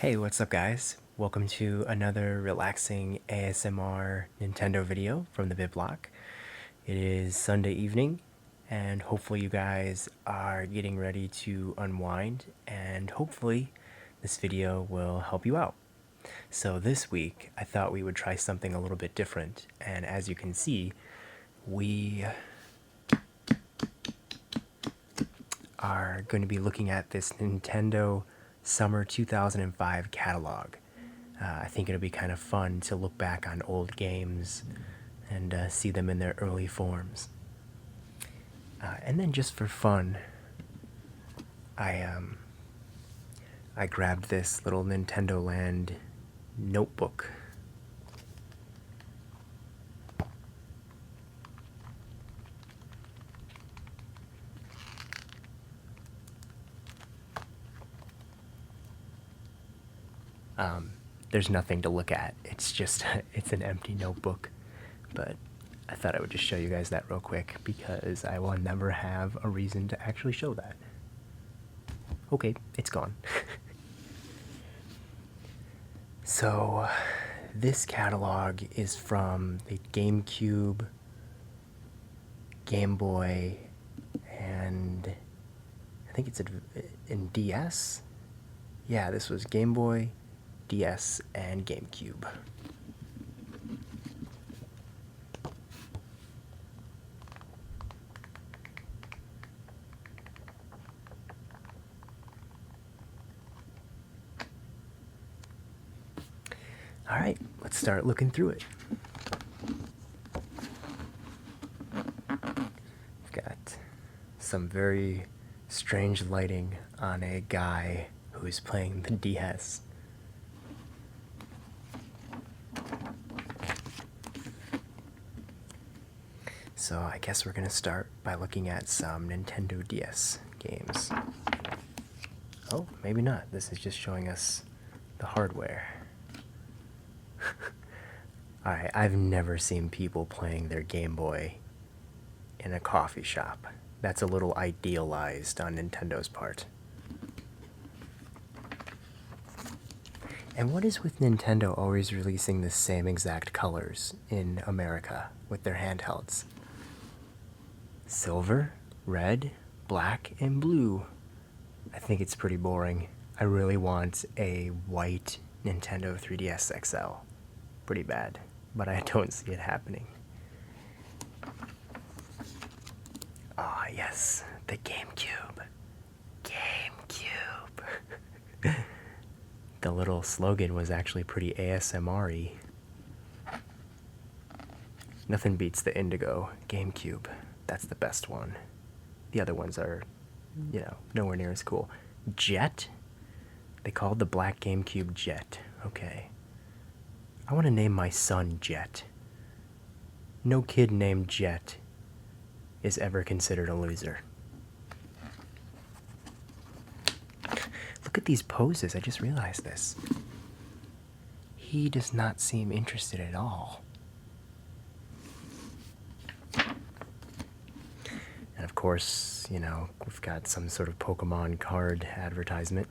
Hey, what's up guys? Welcome to another relaxing ASMR Nintendo video from the VidBlock. It is Sunday evening and hopefully you guys are getting ready to unwind and hopefully this video will help you out. So this week I thought we would try something a little bit different, and as you can see we are going to be looking at this Nintendo Summer 2005 catalog. I think it'll be kind of fun to look back on old games and see them in their early forms. And then just for fun, I grabbed this little Nintendo Land notebook. There's nothing to look at. It's just, it's an empty notebook. But I thought I would just show you guys that real quick because I will never have a reason to actually show that. Okay, it's gone. So, this catalog is from the GameCube, Game Boy, and I think it's in DS? Yeah, this was Game Boy, DS, and GameCube. Alright, let's start looking through it. We've got some very strange lighting on a guy who is playing the DS. So I guess we're going to start by looking at some Nintendo DS games. Oh, maybe not. This is just showing us the hardware. Alright, I've never seen people playing their Game Boy in a coffee shop. That's a little idealized on Nintendo's part. And what is with Nintendo always releasing the same exact colors in America with their handhelds? Silver, red, black, and blue. I think it's pretty boring. I really want a white Nintendo 3DS XL. Pretty bad, but I don't see it happening. Ah, yes, the GameCube. GameCube. The little slogan was actually pretty ASMR-y. Nothing beats the Indigo GameCube. That's the best one. The other ones are, nowhere near as cool. Jet? They called the black GameCube Jet. Okay. I want to name my son Jet. No kid named Jet is ever considered a loser. Look at these poses. I just realized this. He does not seem interested at all. And of course, we've got some sort of Pokemon card advertisement.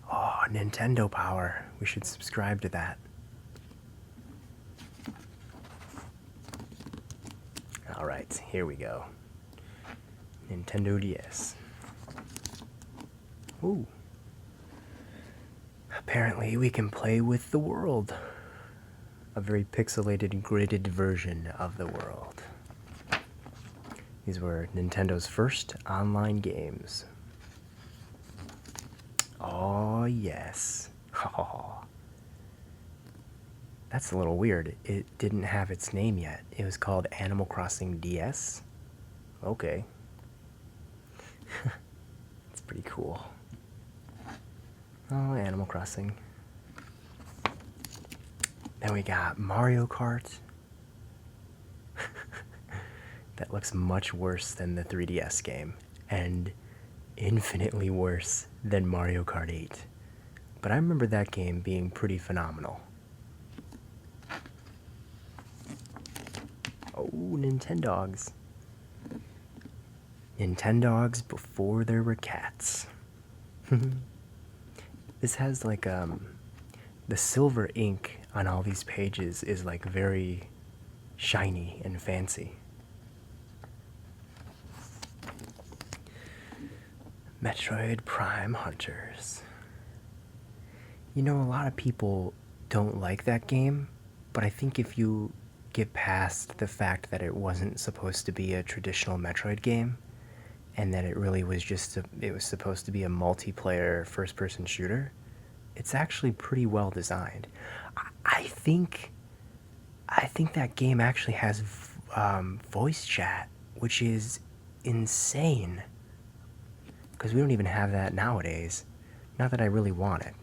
Oh, Nintendo Power. We should subscribe to that. Alright, here we go. Nintendo DS. Ooh. Apparently we can play with the world. A very pixelated, gridded version of the world. These were Nintendo's first online games. Oh, yes. Oh. That's a little weird. It didn't have its name yet. It was called Animal Crossing DS. Okay. It's pretty cool. Oh, Animal Crossing. Then we got Mario Kart. That looks much worse than the 3DS game, and infinitely worse than Mario Kart 8. But I remember that game being pretty phenomenal. Oh, Nintendogs. Nintendogs before there were cats. This has like the silver ink on all these pages is like very shiny and fancy. Metroid Prime Hunters. You know, a lot of people don't like that game, but I think if you get past the fact that it wasn't supposed to be a traditional Metroid game, and that it really was it was supposed to be a multiplayer first-person shooter, it's actually pretty well designed. I think that game actually has voice chat, which is insane because we don't even have that nowadays. Not that I really want it.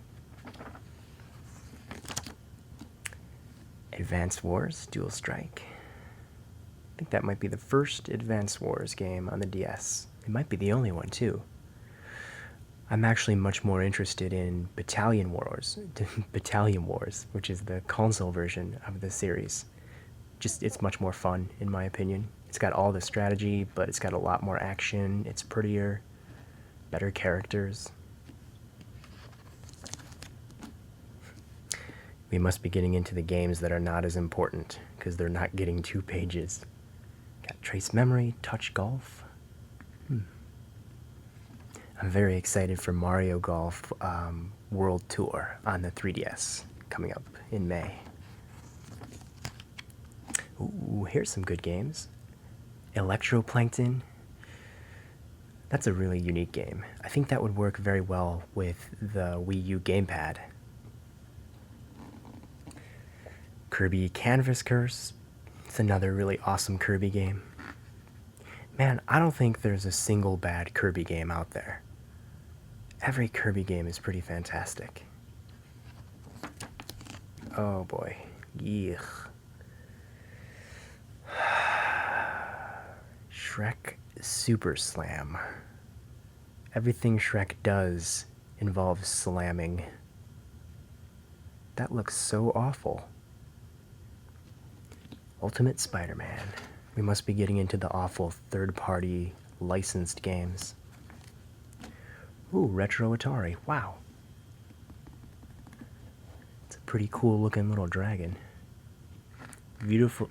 Advance Wars Dual Strike. I think that might be the first Advance Wars game on the DS. It might be the only one too. I'm actually much more interested in Battalion Wars, which is the console version of the series. Just it's much more fun in my opinion. It's got all the strategy, but it's got a lot more action. It's prettier, better characters. We must be getting into the games that are not as important because they're not getting 2 pages. Got Trace Memory, Touch Golf. I'm very excited for Mario Golf World Tour on the 3DS coming up in May. Ooh, here's some good games. Electroplankton. That's a really unique game. I think that would work very well with the Wii U gamepad. Kirby Canvas Curse. It's another really awesome Kirby game. Man, I don't think there's a single bad Kirby game out there. Every Kirby game is pretty fantastic. Oh boy. Yeech. Shrek Super Slam. Everything Shrek does involves slamming. That looks so awful. Ultimate Spider-Man. We must be getting into the awful third-party licensed games. Ooh, Retro Atari. Wow. It's a pretty cool looking little dragon. Beautiful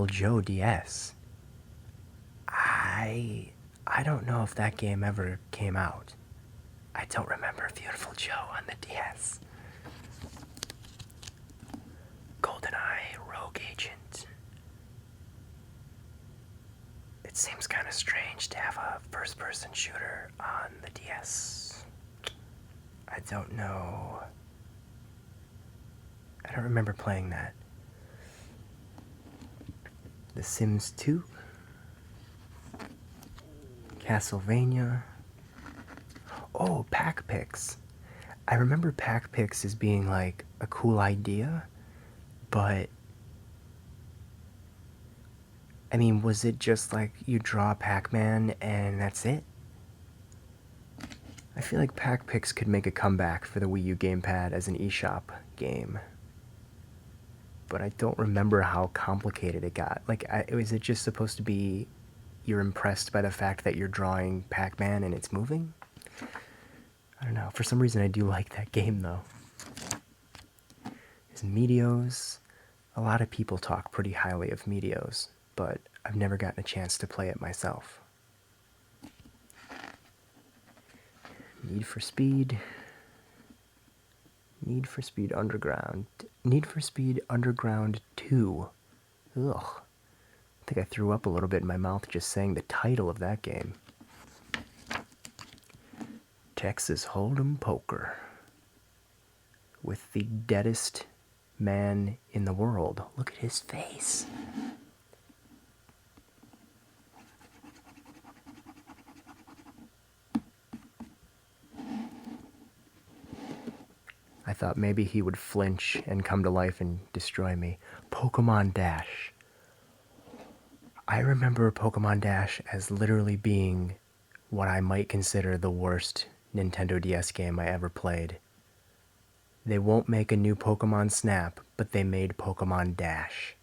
Joe DS. I don't know if that game ever came out. I don't remember Beautiful Joe on the DS. GoldenEye Rogue Agent. It seems kind of strange to have a first-person shooter on the DS. I don't know. I don't remember playing that. The Sims 2. Castlevania. Oh, Pack Picks. I remember Pack Picks as being like a cool idea, but I mean, was it just like you draw Pac-Man and that's it? I feel like Pack Picks could make a comeback for the Wii U gamepad as an eShop game. But I don't remember how complicated it got. Like, was it just supposed to be you're impressed by the fact that you're drawing Pac-Man and it's moving? I don't know. For some reason, I do like that game, though. There's Meteos. A lot of people talk pretty highly of Meteos, but I've never gotten a chance to play it myself. Need for Speed. Need for Speed Underground. Need for Speed Underground 2. Ugh. I think I threw up a little bit in my mouth just saying the title of that game. Texas Hold'em Poker. With the deadest man in the world. Look at his face. I thought maybe he would flinch and come to life and destroy me. Pokemon Dash. I remember Pokemon Dash as literally being what I might consider the worst Nintendo DS game I ever played. They won't make a new Pokemon Snap, but they made Pokemon Dash.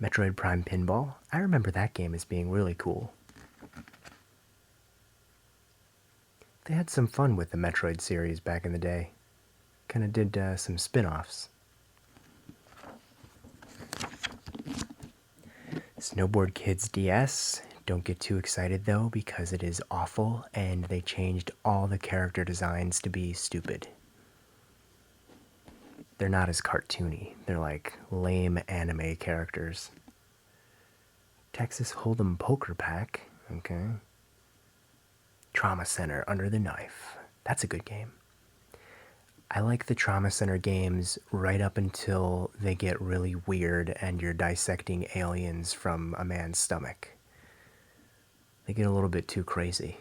Metroid Prime Pinball. I remember that game as being really cool. They had some fun with the Metroid series back in the day. Kind of did some spin-offs. Snowboard Kids DS. Don't get too excited though, because it is awful and they changed all the character designs to be stupid. They're not as cartoony. They're like lame anime characters. Texas Hold'em Poker Pack. Okay. Trauma Center Under the Knife. That's a good game. I like the Trauma Center games right up until they get really weird and you're dissecting aliens from a man's stomach. They get a little bit too crazy.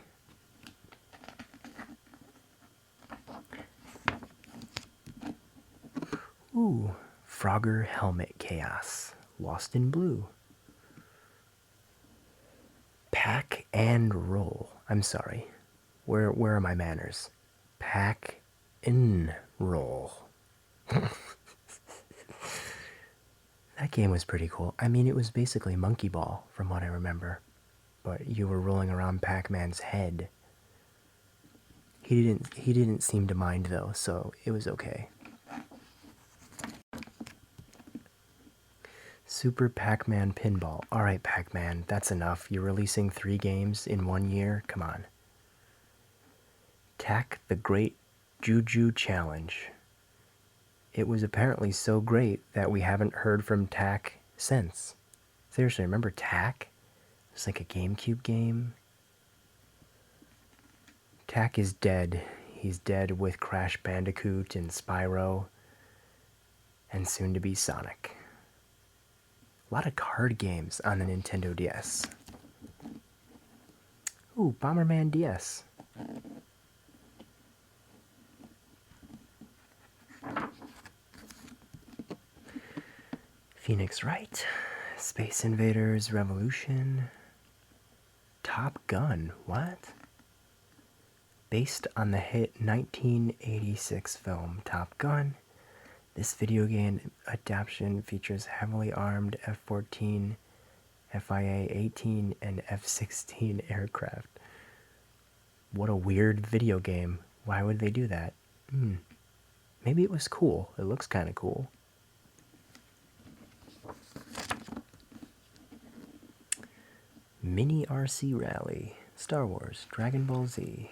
Ooh, Frogger Helmet Chaos. Lost in Blue. Pack and roll. I'm sorry. Where are my manners? Pack and roll. That game was pretty cool. I mean, it was basically Monkey Ball, from what I remember. But you were rolling around Pac-Man's head. He didn't seem to mind though, so it was okay. Super Pac-Man Pinball. Alright, Pac-Man, that's enough. You're releasing 3 games in 1 year? Come on. Tak the Great Juju Challenge. It was apparently so great that we haven't heard from Tak since. Seriously, remember Tak? It's like a GameCube game. Tak is dead. He's dead with Crash Bandicoot and Spyro. And soon to be Sonic. A lot of card games on the Nintendo DS. Ooh, Bomberman DS. Phoenix Wright. Space Invaders Revolution. Top Gun. What? Based on the hit 1986 film Top Gun, this video game adaptation features heavily armed F-14, FIA-18, and F-16 aircraft. What a weird video game. Why would they do that? Maybe it was cool. It looks kind of cool. Mini RC Rally. Star Wars. Dragon Ball Z.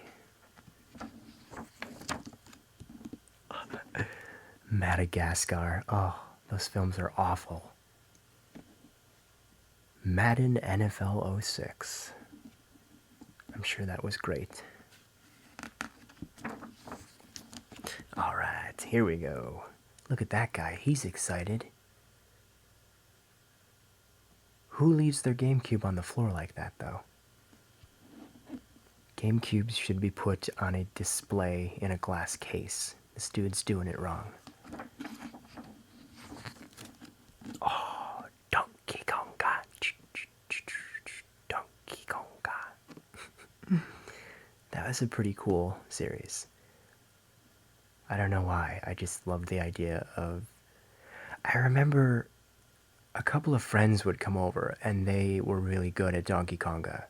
Madagascar. Oh, those films are awful. Madden NFL 06. I'm sure that was great. Alright, here we go. Look at that guy. He's excited. Who leaves their GameCube on the floor like that, though? GameCubes should be put on a display in a glass case. This dude's doing it wrong. Oh, Donkey Konga. Donkey Konga. That was a pretty cool series. I don't know why. I just loved the idea of... I remember a couple of friends would come over and they were really good at Donkey Konga.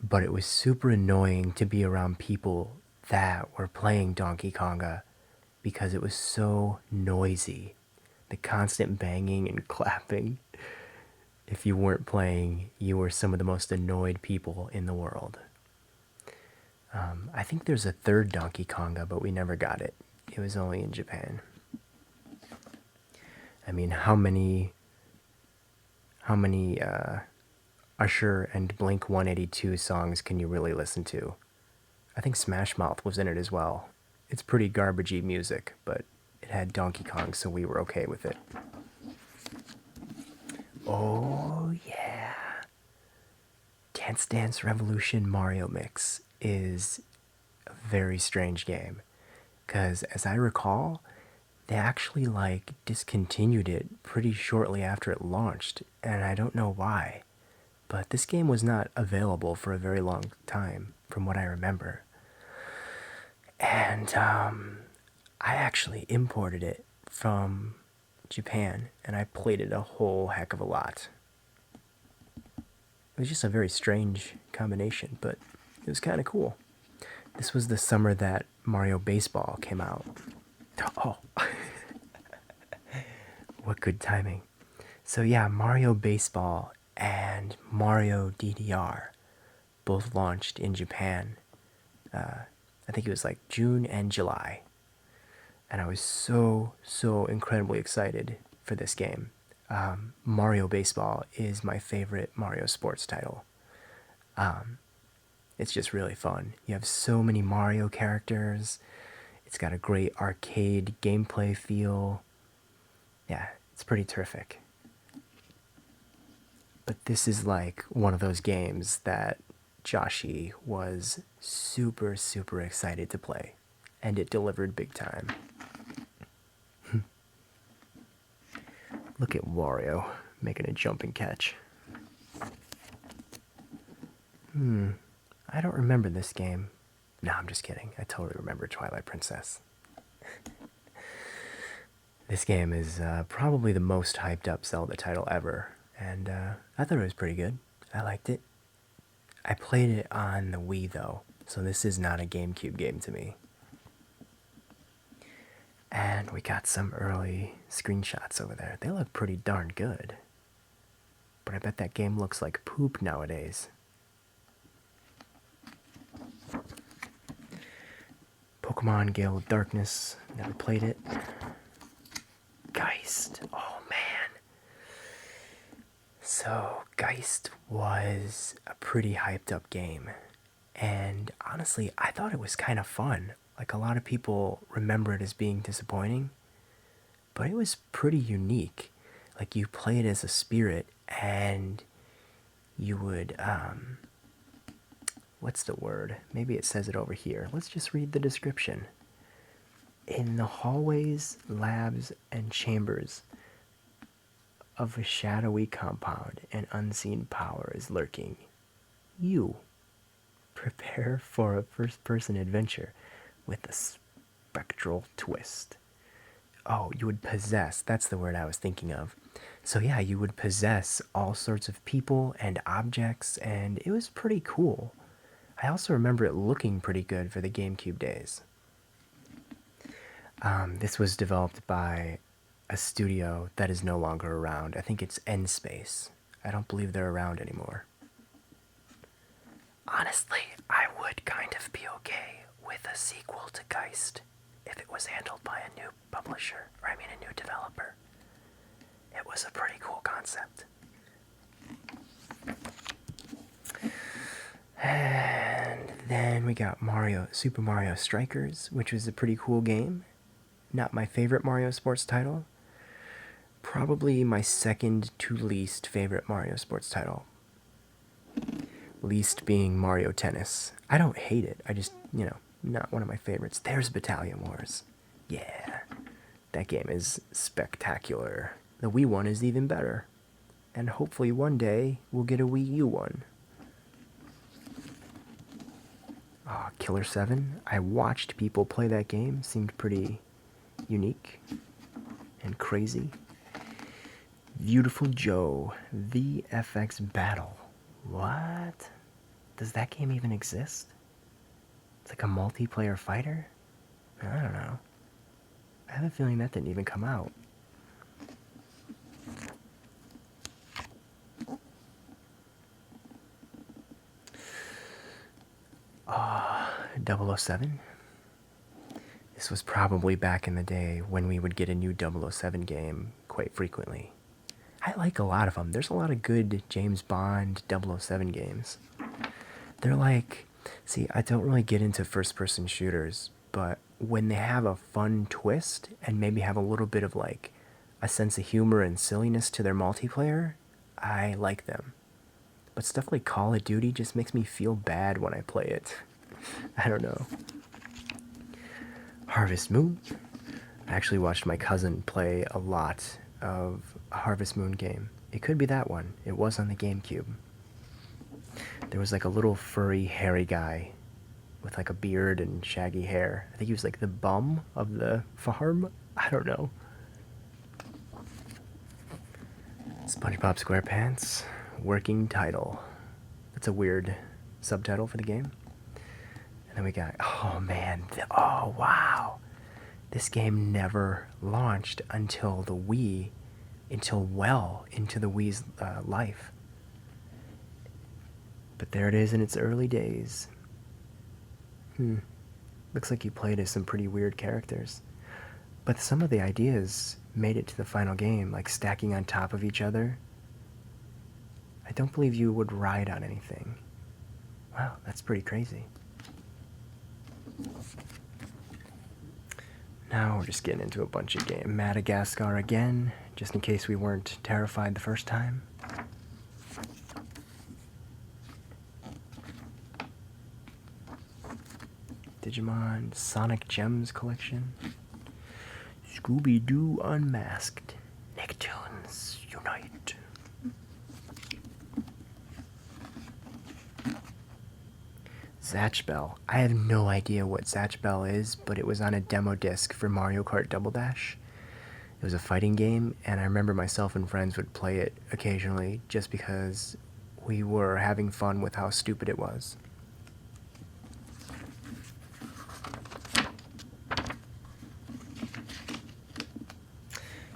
But it was super annoying to be around people that were playing Donkey Konga because it was so noisy. The constant banging and clapping. If you weren't playing, you were some of the most annoyed people in the world. I think there's a third Donkey Konga, but we never got it. It was only in Japan. I mean, how many Usher and Blink 182 songs can you really listen to? I think Smash Mouth was in it as well. It's pretty garbagey music, but it had Donkey Kong, so we were okay with it. Oh yeah. Dance Dance Revolution Mario Mix is a very strange game. Because as I recall, they actually discontinued it pretty shortly after it launched, and I don't know why. But this game was not available for a very long time, from what I remember. And I actually imported it from Japan, and I played it a whole heck of a lot. It was just a very strange combination, but it was kind of cool. This was the summer that Mario Baseball came out. Oh, what good timing. So yeah, Mario Baseball and Mario DDR both launched in Japan. I think it was like June and July. And I was so incredibly excited for this game. Mario Baseball is my favorite Mario sports title. It's just really fun. You have so many Mario characters. It's got a great arcade gameplay feel. Yeah, it's pretty terrific. But this is like one of those games that Joshy was super excited to play. And it delivered big time. Look at Wario making a jumping catch. I don't remember this game. No, I'm just kidding. I totally remember Twilight Princess. This game is probably the most hyped up Zelda title ever, and I thought it was pretty good. I liked it. I played it on the Wii though, so this is not a GameCube game to me. And we got some early screenshots over there. They look pretty darn good. But I bet that game looks like poop nowadays. Pokemon Gale of Darkness. Never played it. Geist. Oh man. So, Geist was a pretty hyped up game. And honestly, I thought it was kind of fun. Like, a lot of people remember it as being disappointing, but it was pretty unique. Like, you played as a spirit, and you would, what's the word? Maybe it says it over here. Let's just read the description. In the hallways, labs, and chambers of a shadowy compound, an unseen power is lurking. You prepare for a first-person adventure with a spectral twist. Oh, you would possess. That's the word I was thinking of. So yeah, you would possess all sorts of people and objects, and it was pretty cool. I also remember it looking pretty good for the GameCube days. This was developed by a studio that is no longer around. I think it's N-Space. I don't believe they're around anymore. Honestly, I would kind of be okay with a sequel to Geist if it was handled by a new publisher, or I mean a new developer. It was a pretty cool concept. And then we got Super Mario Strikers, which was a pretty cool game. Not my favorite Mario sports title. Probably my second to least favorite Mario sports title. Least being Mario Tennis. I don't hate it. I just, not one of my favorites. There's Battalion Wars. Yeah, that game is spectacular. The Wii one is even better. And hopefully one day we'll get a Wii U one. Oh, Killer 7. I watched people play that game. Seemed pretty unique and crazy. Beautiful Joe. VFX Battle. What? Does that game even exist? It's like a multiplayer fighter? I don't know. I have a feeling that didn't even come out. Ah, 007. This was probably back in the day when we would get a new 007 game quite frequently. I like a lot of them. There's a lot of good James Bond 007 games. They're like, see, I don't really get into first-person shooters, but when they have a fun twist and maybe have a little bit of like a sense of humor and silliness to their multiplayer, I like them. But stuff like Call of Duty just makes me feel bad when I play it. I don't know. Harvest Moon. I actually watched my cousin play a lot of a Harvest Moon game. It could be that one. It was on the GameCube. There was like a little furry, hairy guy with like a beard and shaggy hair. I think he was like the bum of the farm. I don't know. SpongeBob SquarePants, working title. That's a weird subtitle for the game. And then we got, oh man, oh wow. This game never launched until the Wii, until well into the Wii's life. But there it is in its early days. Looks like you played as some pretty weird characters. But some of the ideas made it to the final game, like stacking on top of each other. I don't believe you would ride on anything. Wow, that's pretty crazy. Now we're just getting into a bunch of games. Madagascar again, just in case we weren't terrified the first time. Digimon Sonic Gems Collection. Scooby-Doo Unmasked. Nicktoons Unite. Zatch Bell. I have no idea what Zatch Bell is, but it was on a demo disc for Mario Kart Double Dash. It was a fighting game, and I remember myself and friends would play it occasionally just because we were having fun with how stupid it was.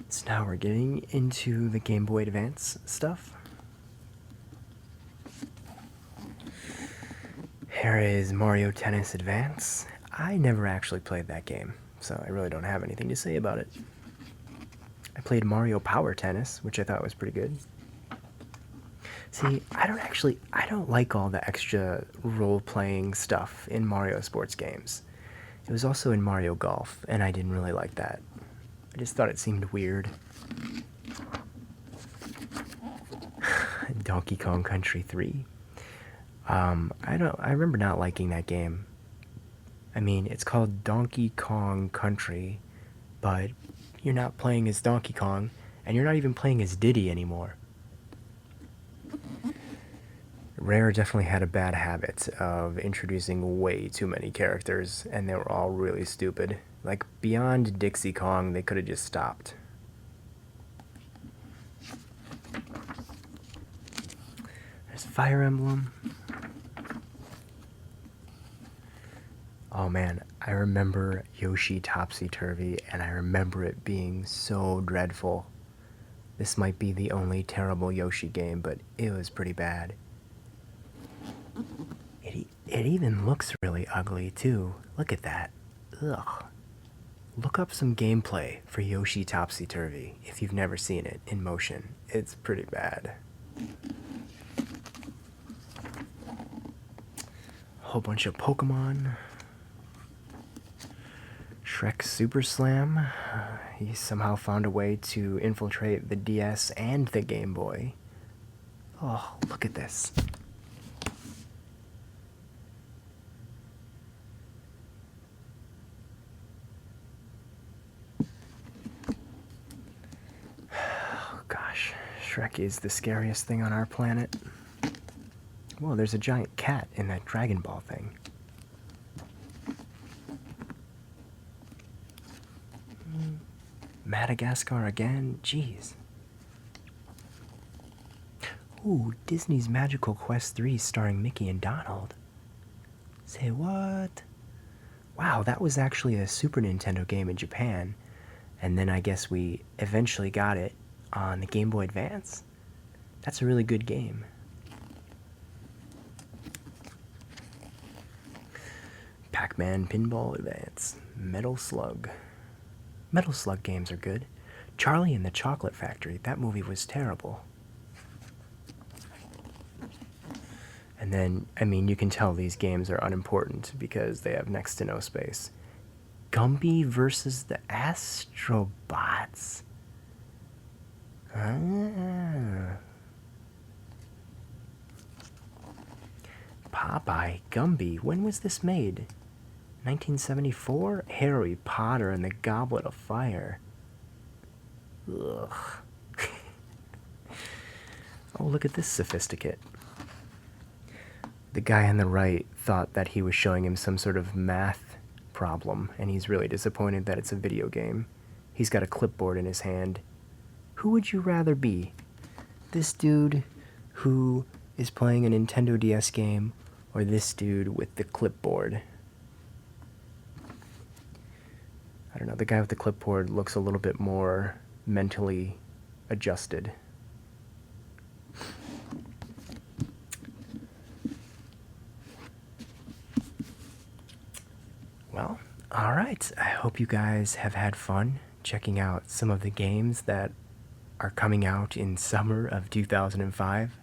So now we're getting into the Game Boy Advance stuff. Here is Mario Tennis Advance. I never actually played that game, so I really don't have anything to say about it. I played Mario Power Tennis, which I thought was pretty good. See, I don't like all the extra role-playing stuff in Mario sports games. It was also in Mario Golf, and I didn't really like that. I just thought it seemed weird. Donkey Kong Country 3. I remember not liking that game. I mean, it's called Donkey Kong Country, but you're not playing as Donkey Kong, and you're not even playing as Diddy anymore. Rare definitely had a bad habit of introducing way too many characters, and they were all really stupid. Like, beyond Dixie Kong, they could have just stopped. There's Fire Emblem. Oh man, I remember Yoshi Topsy-Turvy, and I remember it being so dreadful. This might be the only terrible Yoshi game, but it was pretty bad. It even looks really ugly, too. Look at that. Ugh. Look up some gameplay for Yoshi Topsy-Turvy if you've never seen it in motion. It's pretty bad. A whole bunch of Pokemon. Shrek Super Slam. He somehow found a way to infiltrate the DS and the Game Boy. Oh, look at this. Oh, gosh. Shrek is the scariest thing on our planet. Whoa, there's a giant cat in that Dragon Ball thing. Madagascar again? Jeez. Ooh, Disney's Magical Quest 3 starring Mickey and Donald. Say what? Wow, that was actually a Super Nintendo game in Japan. And then I guess we eventually got it on the Game Boy Advance. That's a really good game. Pac-Man Pinball Advance. Metal Slug. Metal Slug games are good. Charlie and the Chocolate Factory. That movie was terrible. And then, I mean, you can tell these games are unimportant because they have next to no space. Gumby versus the Astrobots. Popeye Gumby. When was this made? 1974? Harry Potter and the Goblet of Fire. Ugh. Oh, look at this sophisticate. The guy on the right thought that he was showing him some sort of math problem, and he's really disappointed that it's a video game. He's got a clipboard in his hand. Who would you rather be? This dude who is playing a Nintendo DS game, or this dude with the clipboard? I don't know, the guy with the clipboard looks a little bit more mentally adjusted. Well, alright. I hope you guys have had fun checking out some of the games that are coming out in summer of 2005.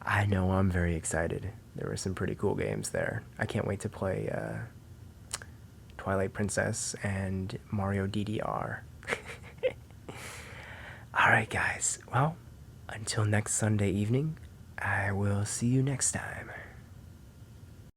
I know I'm very excited. There were some pretty cool games there. I can't wait to play Twilight Princess and Mario DDR. Alright, guys. Well, until next Sunday evening, I will see you next time.